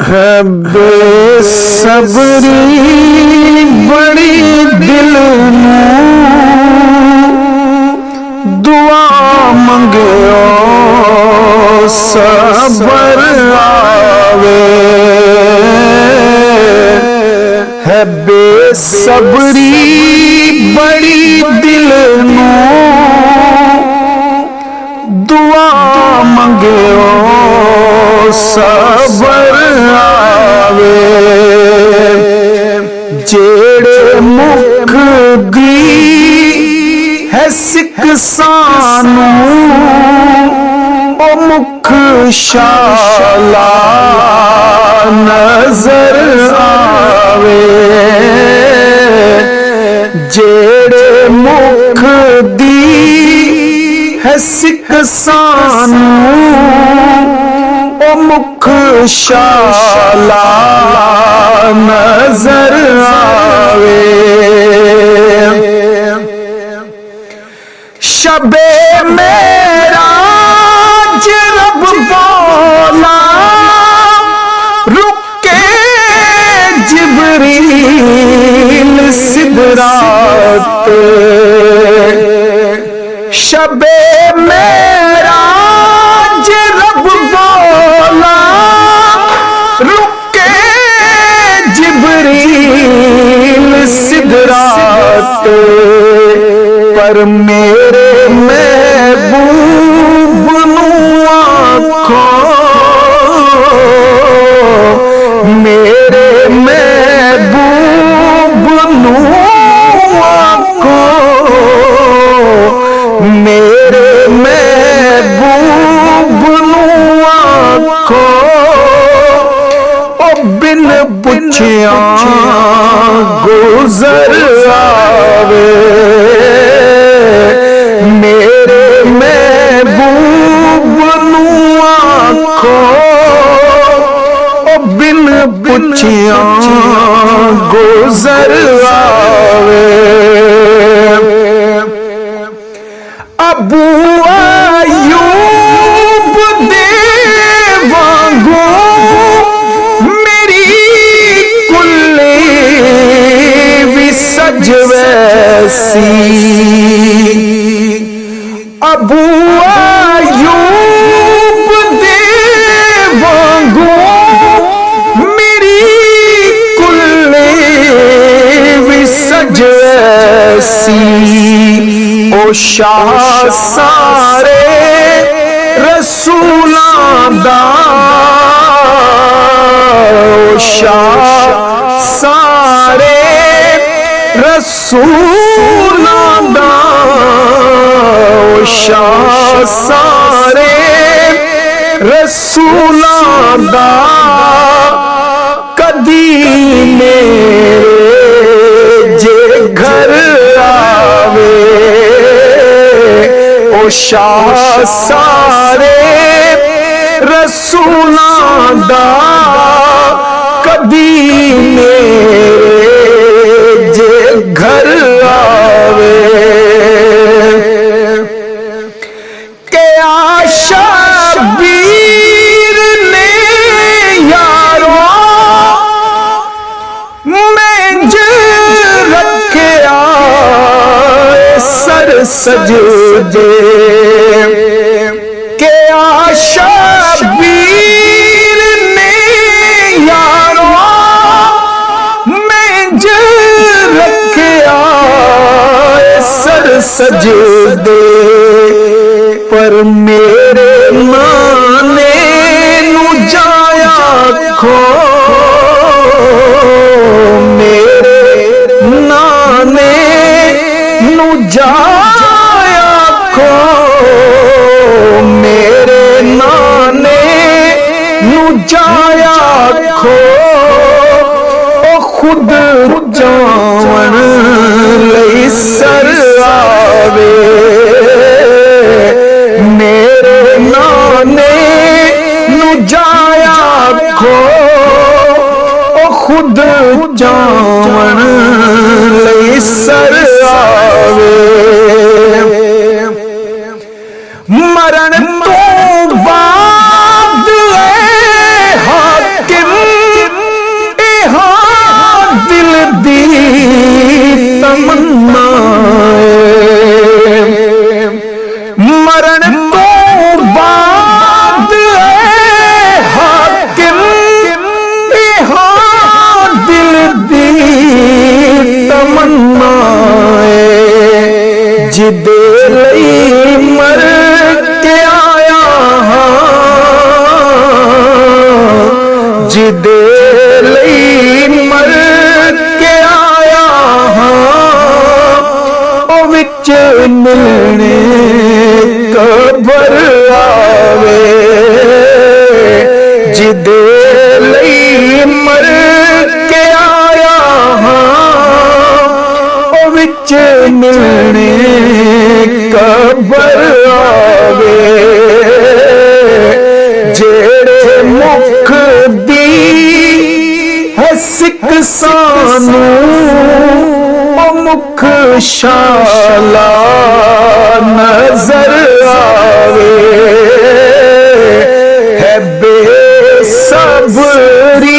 ہے بے صبری بڑی دل نوں دعا منگو صبر آوے ہے بے صبری بڑی دل نوں دعا منگو صبر آوے جیڑے مکھ دی ہے سکھ سانوں او مکھ شالا نظر آوے جیڑے مکھ دی ہے سکھ سانوں او مکھ شالا نظر آوے شب معراج رب بولا رکے جبریل سدرات شب معراج رب بولا رکے جبریل سدرات پر میرے محبوب نوں آکھو میرے محبوب نوں آکھو میرے محبوب نوں آکھو او بن پچھیاں گزر آوے میرے محبوب نوں آکھو او بن پچھیاں گزر آوے ابو ایوب دے وانگو میری کلی بھی سج ویسی ابو ایوب دے وانگو میری کلی بھی سج ویسی او شاہ سارے رسولاں دا او شاہ سارے رسولاں دا او شاہ سارے رسولاں دا کدی میرے جے گھر آوے او شاہ سارے رسولاں دا کبھی میرے جے گھر آوے کہ شبیر نے یارو مینج رکھیا سر سجدے کہ شبیر نے یارو مینج رکھیا سر سجدے پر میرے نانے نو جایا کھو میرے نانے نو جایا کھو میرے نانے نو جایا کھو او خود جاون لئی سر آوے میرے نانے نو جایا کھو او خود جاون لئی سر آوے مرن تو بعد حاکم سانو او مکھ شالا نظر آوے، ہے بے صبری